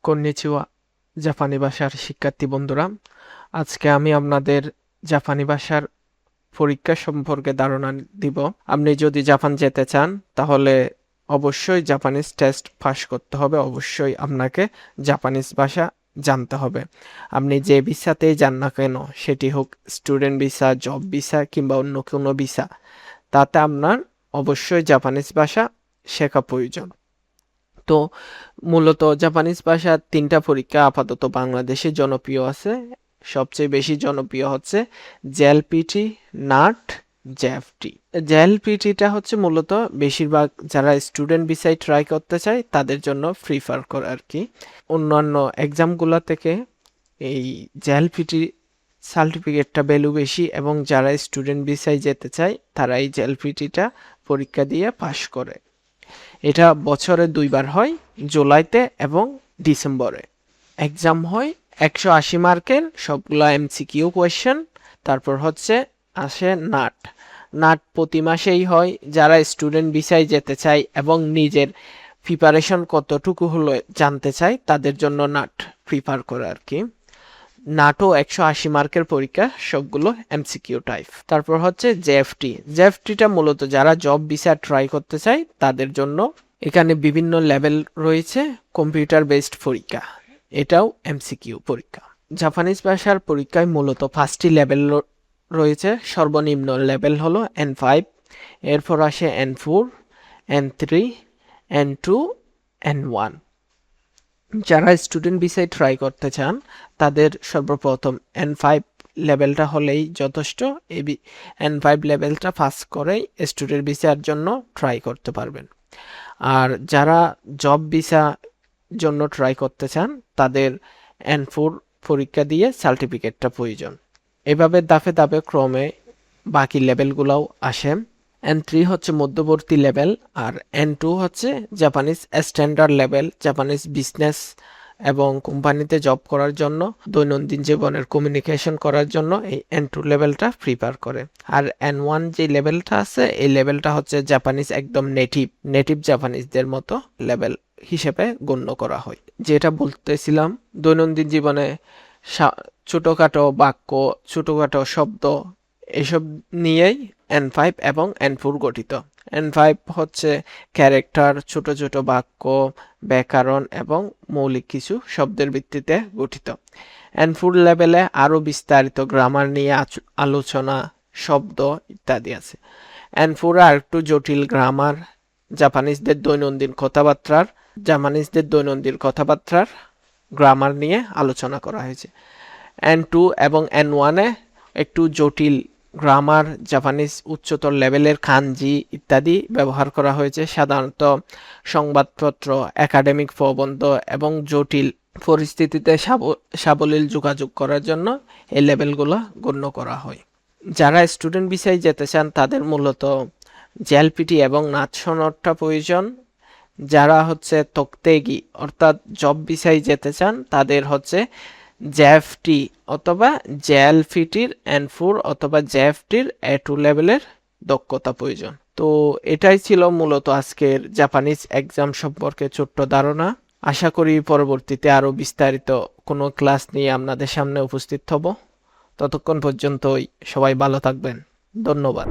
Konnichiwa জাপানি ভাষার শিক্ষার্থী বন্ধুরা, আজকে আমি আপনাদের জাপানি ভাষার পরীক্ষা সম্পর্কে ধারণা দিব। আপনি যদি জাপান যেতে চান তাহলে অবশ্যই জাপানিজ টেস্ট পাস করতে হবে। অবশ্যই আপনাকে জাপানিজ ভাষা জানতে হবে। আপনি যে ভিসাতেই যান না কেন, সেটি হোক স্টুডেন্ট ভিসা, জব ভিসা কিংবা অন্য কোনো ভিসা, তাতে আপনার অবশ্যই জাপানিজ ভাষা শেখা প্রয়োজন। তো মূলত জাপানিজ ভাষার ৩টা পরীক্ষা আপাতত বাংলাদেশে জনপ্রিয় আছে। সবচেয়ে বেশি জনপ্রিয় হচ্ছে জেএলপিটি, নাট, জেএফটি। জেএলপিটিটা হচ্ছে মূলত বেশিরভাগ যারা স্টুডেন্ট ভিসায় ট্রাই করতে চায় তাদের জন্য প্রিফার করে আর কি। অন্যান্য এক্সামগুলো থেকে এই জেএলপিটি সার্টিফিকেটটা ভ্যালু বেশি, এবং যারা স্টুডেন্ট ভিসায় যেতে চায় তারা এই জেএলপিটিটা পরীক্ষা দিয়ে পাশ করে। এটা বছরে 2বার হয়, জুলাইতে এবং ডিসেম্বরে। এক্সাম হয় 180 মার্কের, সবগুলো এমসিকিউ কোয়েশ্চেন। তারপর হচ্ছে আসে নাট। নাট প্রতি মাসেই হয়। যারা স্টুডেন্ট ভিসায় যেতে চায় এবং নিজের প্রিপারেশন কতটুকু হলো জানতে চায় তাদের জন্য নাট প্রিপার করে আর কি। নাটো 180 মার্কের পরীক্ষা, সবগুলো এমসিকিউ টাইপ। তারপর হচ্ছে জেএফটি। জেএফটিটা মূলত যারা জব ভিসা ট্রাই করতে চায় তাদের জন্য। এখানে বিভিন্ন লেভেল রয়েছে, কম্পিউটার বেসড পরীক্ষা, এটাও এমসিকিউ পরীক্ষা। জাপানিজ ভাষার পরীক্ষায় মূলত 5টি লেভেল রয়েছে। সর্বনিম্ন লেভেল হলো N5, এরপর আসে N4, N3, N2, N1। যারা স্টুডেন্ট ভিসায় ট্রাই করতে চান তাদের সর্বপ্রথম N5 লেভেলটা হলেই যথেষ্ট। এই N5 লেভেলটা পাস করেই স্টুডেন্ট ভিসার জন্য ট্রাই করতে পারবেন। আর যারা জব ভিসা জন্য ট্রাই করতে চান তাদের N4 পরীক্ষা দিয়ে সার্টিফিকেটটা প্রয়োজন। এভাবে ধাপে ধাপে ক্রমে বাকি লেভেলগুলোও আসে। N3 হচ্ছে মধ্যবর্তী লেভেল, আর N2 হচ্ছে Japanese standard level. Japanese business এবং কোম্পানিতে জব করার জন্য, দৈনন্দিন জীবনের কমিউনিকেশন করার জন্য এই N2 লেভেলটা প্রিপেয়ার করে। আর N1 যে লেভেলটা আছে, এই লেভেলটা হচ্ছে জাপানিজ একদম নেটিভ জাপানিজদের মতো লেভেল হিসেবে গণ্য করা হয়। যেটা বলতেছিলাম, দৈনন্দিন জীবনে ছোটোখাটো বাক্য, ছোটোখাটো শব্দ, এসব নিয়েই N5 এবং N4 গঠিত। N5 হচ্ছে ক্যারেক্টার, ছোট ছোট বাক্য, ব্যাকরণ এবং মৌলিক কিছু শব্দের ভিত্তিতে গঠিত। N4 লেভেলে আরও বিস্তারিত গ্রামার নিয়ে আলোচনা, শব্দ ইত্যাদি আছে। N4 আর একটু জটিল গ্রামার, জাপানিজদের দৈনন্দিন কথাবার্তার গ্রামার নিয়ে আলোচনা করা হয়েছে। N2 এবং N1-এ একটু জটিল গ্রামার, জাপানিজ উচ্চতর লেভেলের খানজি ইত্যাদি ব্যবহার করা হয়েছে। সাধারণত সংবাদপত্র, একাডেমিক প্রবন্ধ এবং জটিল পরিস্থিতিতে সাবলীল যোগাযোগ করার জন্য এই লেভেলগুলো গণ্য করা হয়। যারা স্টুডেন্ট ভিসায় যেতে চান তাদের মূলত জেএলপিটি এবং নাচ সনদটা প্রয়োজন। যারা হচ্ছে তোকতেগি অর্থাৎ জব ভিসায় যেতে চান তাদের হচ্ছে জেএফটি অথবা জেএলপিটির N4 অথবা জেএফটির A2 লেভেলের দক্ষতা প্রয়োজন। তো এটাই ছিল মূলত আজকের জাপানিজ এক্সাম সম্পর্কে ছোট্ট ধারণা। আশা করি পরবর্তীতে আরও বিস্তারিত কোনো ক্লাস নিয়ে আপনাদের সামনে উপস্থিত হব। ততক্ষণ পর্যন্তই সবাই ভালো থাকবেন। ধন্যবাদ।